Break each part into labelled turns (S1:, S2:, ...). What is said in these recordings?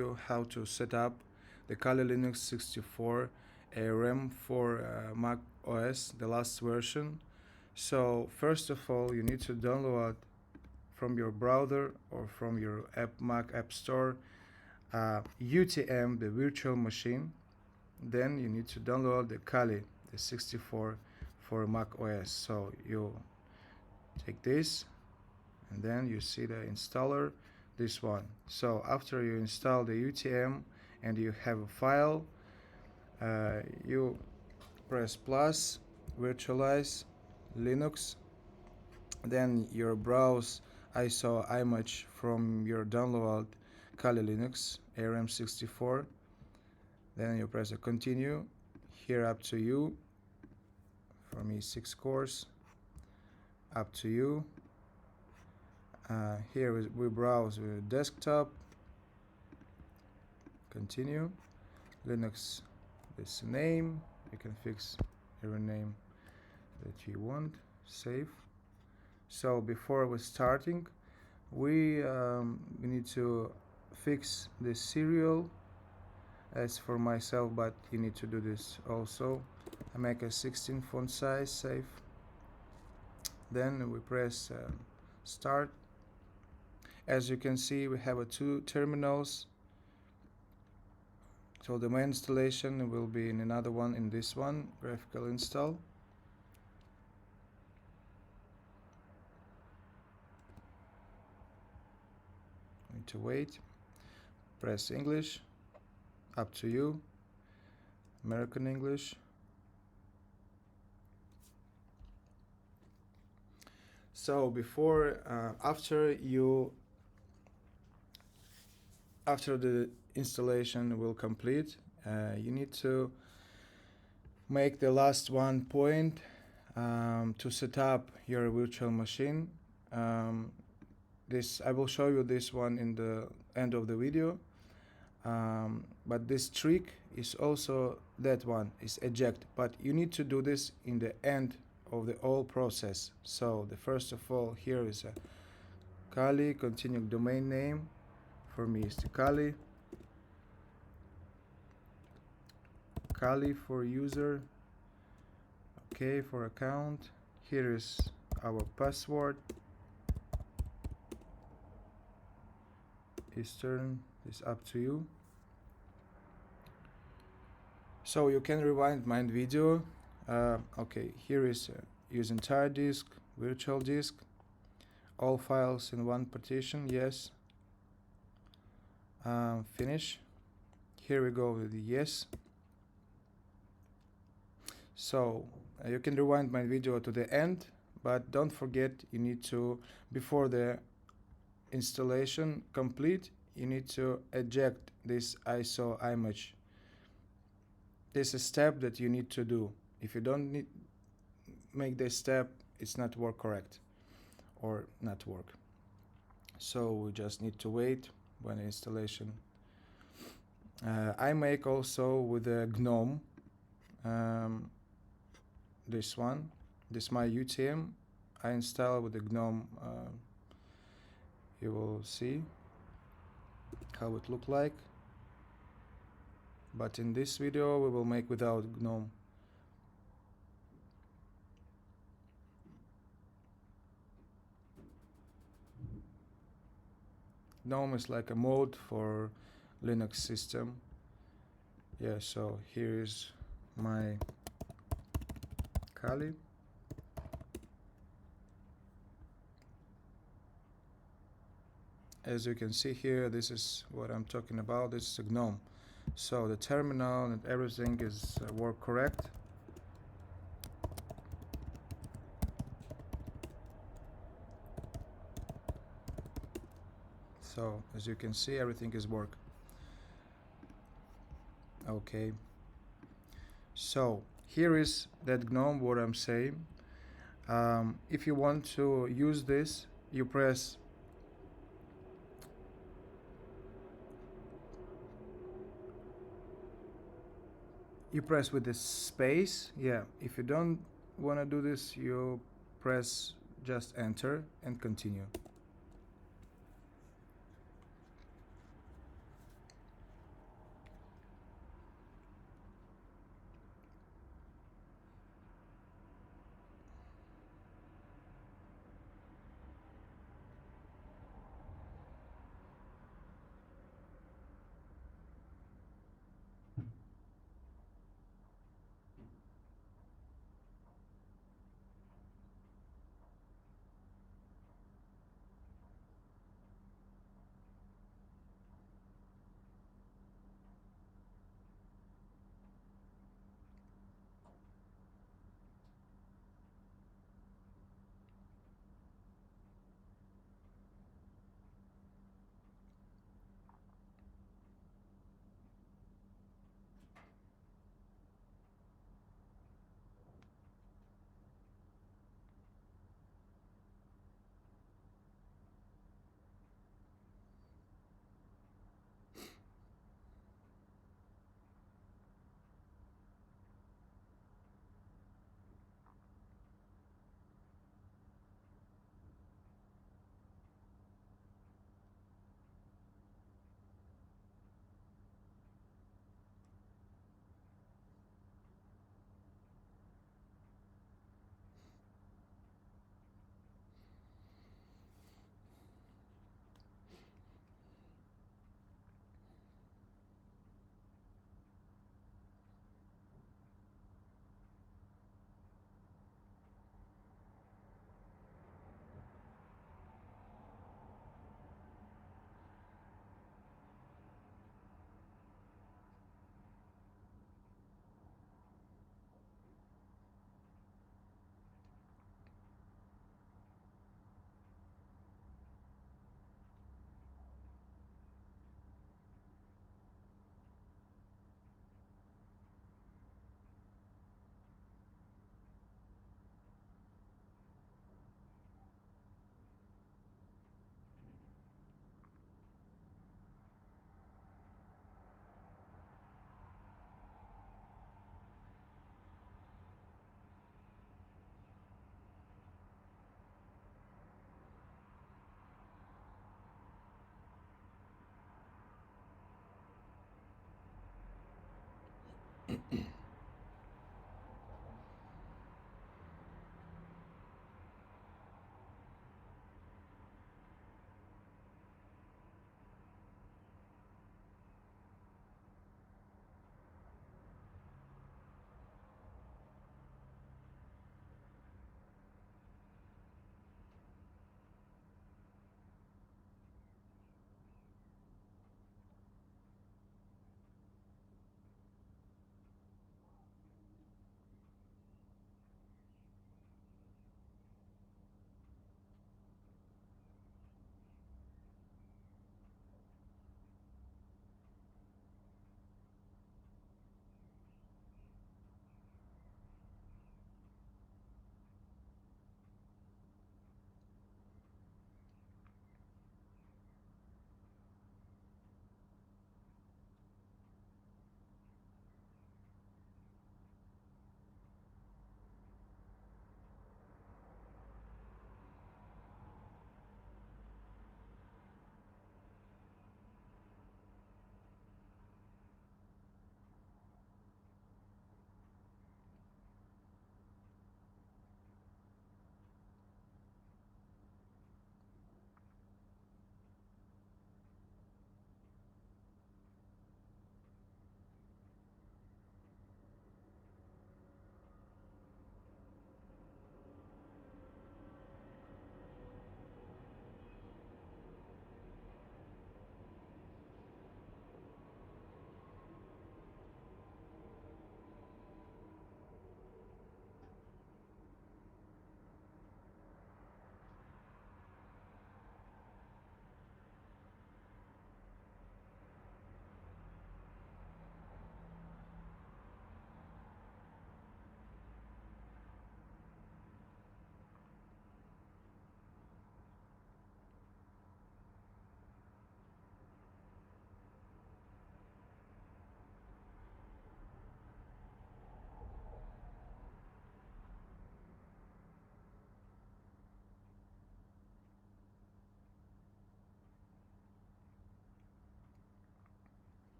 S1: you how to set up the Kali Linux 64 ARM for Mac OS, the last version. So first of all, you need to download from your browser or from your Mac App Store UTM, the virtual machine. Then you need to download the Kali, the 64 for Mac OS. So you take this and then you see the installer, this one. So after you install the UTM and you have a file, you press plus, virtualize Linux, then you browse ISO image from your download Kali Linux ARM64, then you press a continue. Here up to you, for me 6 cores, up to you. Here we browse with desktop, continue, Linux, this name, you can fix your name that you want, save. So before we starting, we need to fix the serial. As for myself, but you need to do this also. I make a 16 font size, save. Then we press start. As you can see, we have two terminals. So the main installation will be in another one, in this one, graphical install. Need to wait. Press English. Up to you. American English. So before, after the installation will complete, you need to make the last one point to set up your virtual machine. This I will show you this one in the end of the video. But this trick is also that one, is eject, but you need to do this in the end of the whole process. So the first of all, here is a Kali, continue domain name, for me is the Kali for user, okay, for account, here is our password, Eastern is up to you. So you can rewind my video. Okay, here is use entire disk, virtual disk, all files in one partition, yes. Finish. Here we go with the yes. So you can rewind my video to the end, but don't forget, you need to, before the installation complete, you need to eject this ISO image. This is a step that you need to do. If you don't make this step, it's not work correct or not work. So we just need to wait when installation. I make also with a GNOME, this one, this my UTM. I install with the GNOME. You will see how it look like. But in this video we will make without GNOME. GNOME is like a mode for Linux system. Yeah, so here is my Kali. As you can see here, this is what I'm talking about. This is a GNOME. So the terminal and everything is work correct. So as you can see, everything is work. Okay. So here is that GNOME, what I'm saying. If you want to use this, you press with the space. Yeah, if you don't want to do this, you press just enter and continue.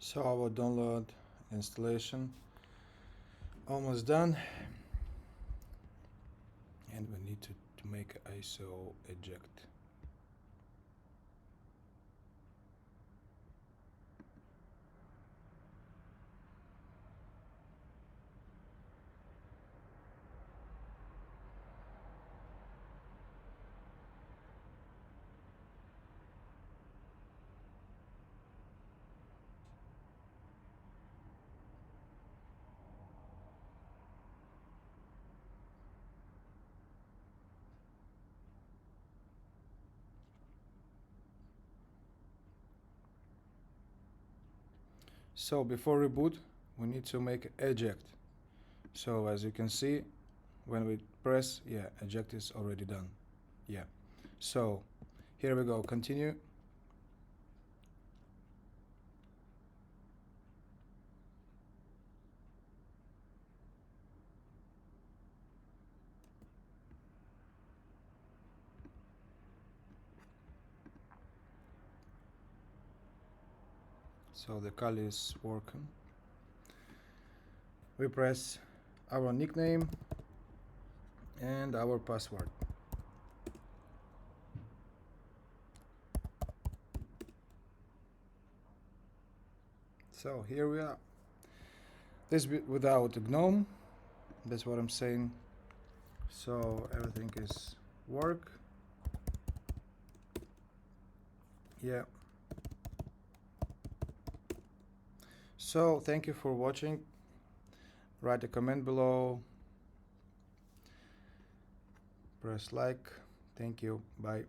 S1: So our download installation almost done, and we need to make ISO eject. So before reboot, we need to make eject. So as you can see, when we press, yeah, eject is already done. Yeah. So here we go, continue. So the Kali is working. We press our nickname and our password. So here we are. This without GNOME, that's what I'm saying. So everything is work. Yeah. So thank you for watching. Write a comment below. Press like. Thank you. Bye.